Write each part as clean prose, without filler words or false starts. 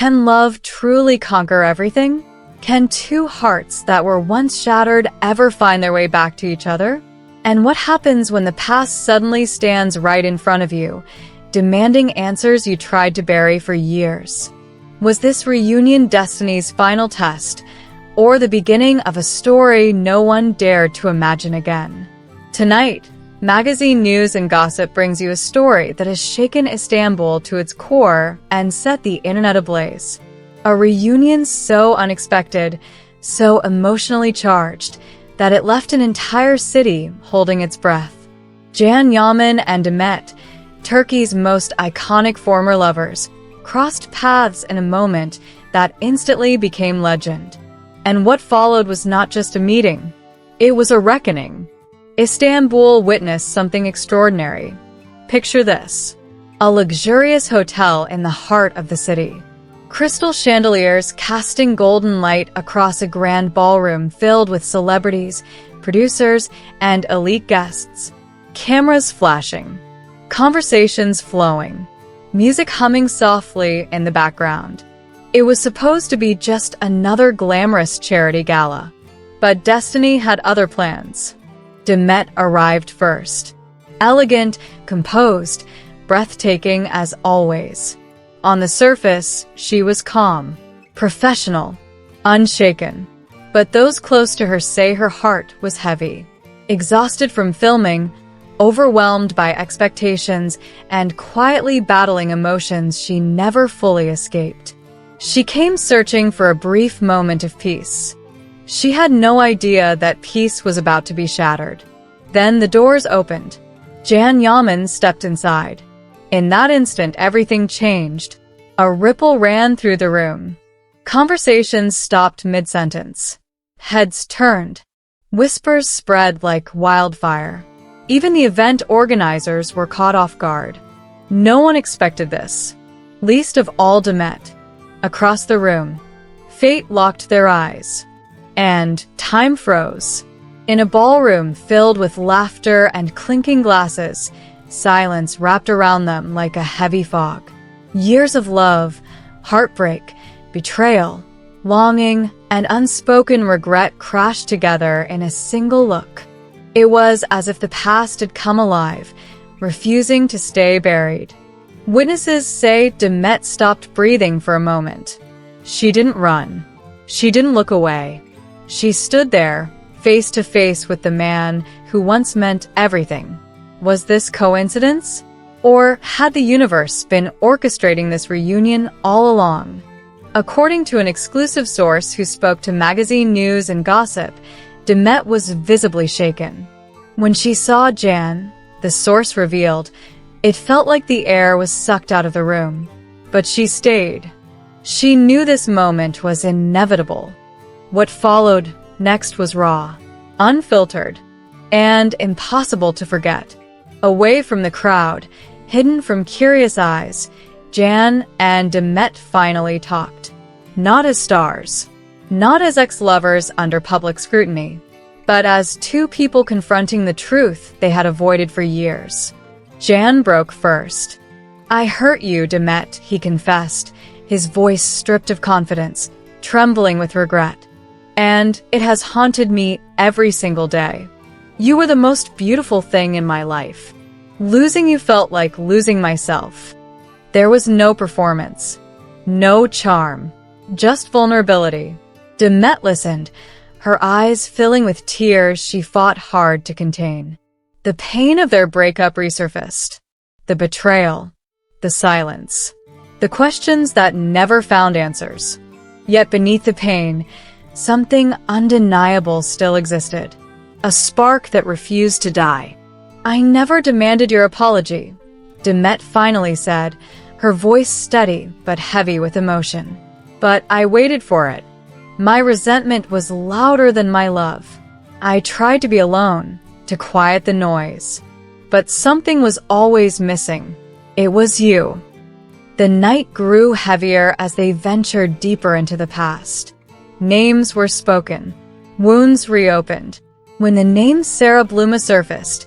Can love truly conquer everything? Can two hearts that were once shattered ever find their way back to each other? And what happens when the past suddenly stands right in front of you, demanding answers you tried to bury for years? Was this reunion destiny's final test, or the beginning of a story no one dared to imagine again? Tonight, Magazine News and Gossip brings you a story that has shaken Istanbul to its core and set the internet ablaze. A reunion so unexpected, so emotionally charged, that it left an entire city holding its breath. Yaman and Demet, Turkey's most iconic former lovers, crossed paths in a moment that instantly became legend. And what followed was not just a meeting, it was a reckoning. Istanbul witnessed something extraordinary. Picture this: a luxurious hotel in the heart of the city. Crystal chandeliers casting golden light across a grand ballroom filled with celebrities, producers, and elite guests. Cameras flashing, conversations flowing, music humming softly in the background. It was supposed to be just another glamorous charity gala, but destiny had other plans. Demet arrived first. Elegant, composed, breathtaking as always. On the surface, she was calm, professional, unshaken. But those close to her say her heart was heavy. Exhausted from filming, overwhelmed by expectations, and quietly battling emotions she never fully escaped. She came searching for a brief moment of peace. She had no idea that peace was about to be shattered. Then the doors opened. Yaman stepped inside. In that instant, everything changed. A ripple ran through the room. Conversations stopped mid-sentence. Heads turned. Whispers spread like wildfire. Even the event organizers were caught off guard. No one expected this, least of all Demet. Across the room, fate locked their eyes. And time froze. In a ballroom filled with laughter and clinking glasses, silence wrapped around them like a heavy fog. Years of love, heartbreak, betrayal, longing, and unspoken regret crashed together in a single look. It was as if the past had come alive, refusing to stay buried. Witnesses say Demet stopped breathing for a moment. She didn't run. She didn't look away. She stood there, face to face with the man who once meant everything. Was this coincidence? Or had the universe been orchestrating this reunion all along? According to an exclusive source who spoke to Magazine News and Gossip, Demet was visibly shaken. When she saw Jan, the source revealed, it felt like the air was sucked out of the room. But she stayed. She knew this moment was inevitable. What followed next was raw, unfiltered, and impossible to forget. Away from the crowd, hidden from curious eyes, Jan and Demet finally talked. Not as stars, not as ex-lovers under public scrutiny, but as two people confronting the truth they had avoided for years. Jan broke first. "I hurt you, Demet," he confessed, his voice stripped of confidence, trembling with regret. "And it has haunted me every single day. You were the most beautiful thing in my life. Losing you felt like losing myself." There was no performance, no charm, just vulnerability. Demet listened, her eyes filling with tears she fought hard to contain. The pain of their breakup resurfaced. The betrayal, the silence, the questions that never found answers. Yet beneath the pain, something undeniable still existed. A spark that refused to die. "I never demanded your apology," Demet finally said, her voice steady but heavy with emotion. "But I waited for it. My resentment was louder than my love. I tried to be alone, to quiet the noise. But something was always missing. It was you." The night grew heavier as they ventured deeper into the past. Names were spoken, wounds reopened. When the name Sarah Bluma surfaced,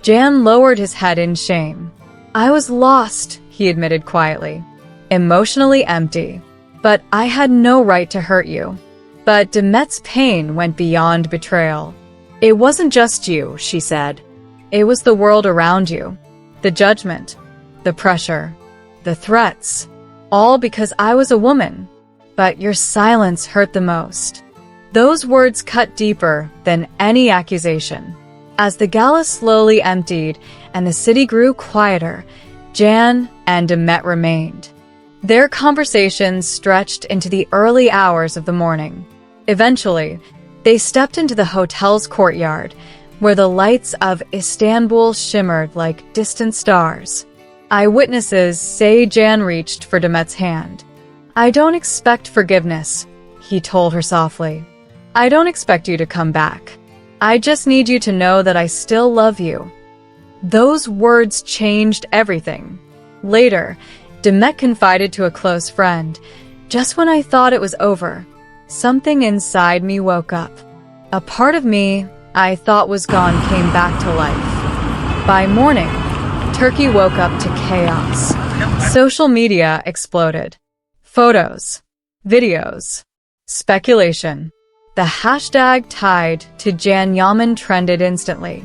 Jan lowered his head in shame. "I was lost," he admitted quietly, "emotionally empty. but I had no right to hurt you. But Demet's pain went beyond betrayal. It wasn't just you, she said. It was the world around you. The judgment, the pressure, the threats, all because I was a woman. But your silence hurt the most. Those words cut deeper than any accusation. As the gala slowly emptied and the city grew quieter, Jan and Demet remained. Their conversations stretched into the early hours of the morning. Eventually, they stepped into the hotel's courtyard, where the lights of Istanbul shimmered like distant stars. Eyewitnesses say Jan reached for Demet's hand. I don't expect forgiveness, he told her softly. I don't expect you to come back. I just need you to know that I still love you. Those words changed everything. Later, Demet confided to a close friend, just when I thought it was over, something inside me woke up. A part of me I thought was gone came back to life. By morning, Turkey woke up to chaos. Social media exploded. Photos, videos, speculation. The hashtag tied to Jan Yaman trended instantly.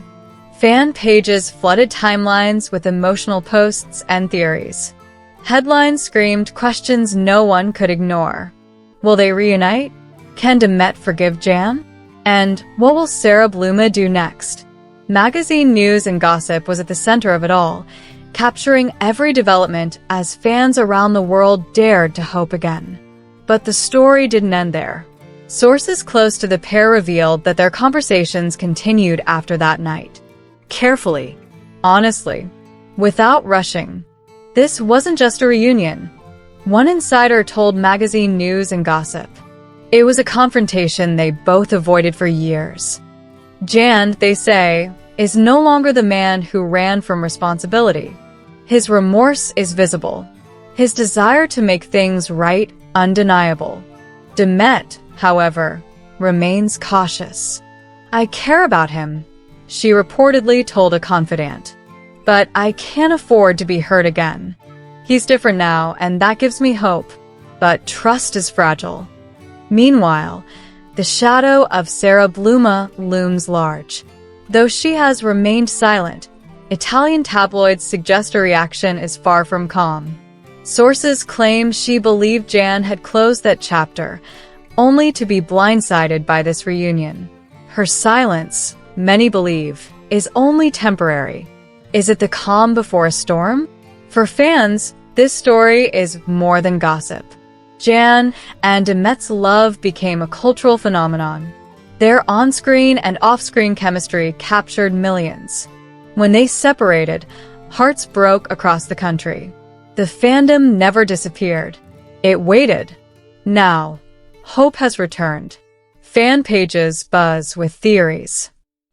Fan pages flooded timelines with emotional posts and theories. Headlines screamed questions no one could ignore. Will they reunite? Can Demet forgive Jan? And what will Sarah Bluma do next? Magazine news and gossip was at the center of it all, capturing every development as fans around the world dared to hope again. But the story didn't end there. Sources close to the pair revealed that their conversations continued after that night. Carefully, honestly, without rushing. This wasn't just a reunion. One insider told Magazine News and Gossip. It was a confrontation they both avoided for years. Jan, they say, is no longer the man who ran from responsibility. His remorse is visible. His desire to make things right, undeniable. Demet, however, remains cautious. I care about him, she reportedly told a confidant. But I can't afford to be hurt again. He's different now, and that gives me hope. But trust is fragile. Meanwhile, the shadow of Sarah Bluma looms large. Though she has remained silent, Italian tabloids suggest her reaction is far from calm. Sources claim she believed Jan had closed that chapter, only to be blindsided by this reunion. Her silence, many believe, is only temporary. Is it the calm before a storm? For fans, this story is more than gossip. Jan and Demet's love became a cultural phenomenon. Their on-screen and off-screen chemistry captured millions. When they separated, hearts broke across the country. The fandom never disappeared. It waited. Now, hope has returned. Fan pages buzz with theories.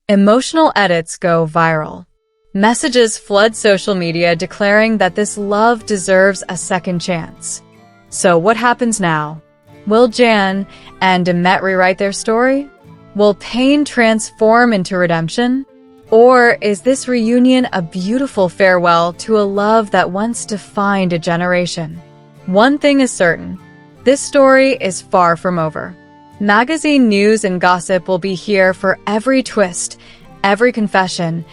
Emotional edits go viral. Messages flood social media declaring that this love deserves a second chance. So what happens now? Will Jan and Demet rewrite their story? Will pain transform into redemption? Or is this reunion a beautiful farewell to a love that once defined a generation? One thing is certain. This story is far from over. Magazine news and gossip will be here for every twist, every confession,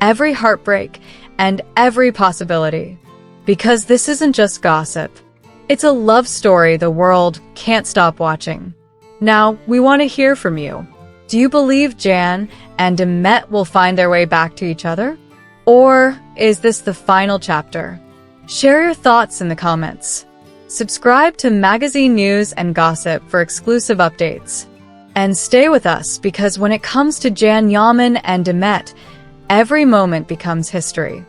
every heartbreak, and every possibility. Because this isn't just gossip. It's a love story the world can't stop watching. Now, we want to hear from you. Do you believe Jan and Demet will find their way back to each other? Or is this the final chapter? Share your thoughts in the comments. Subscribe to Magazine News and Gossip for exclusive updates. And stay with us because when it comes to Jan Yaman and Demet, every moment becomes history.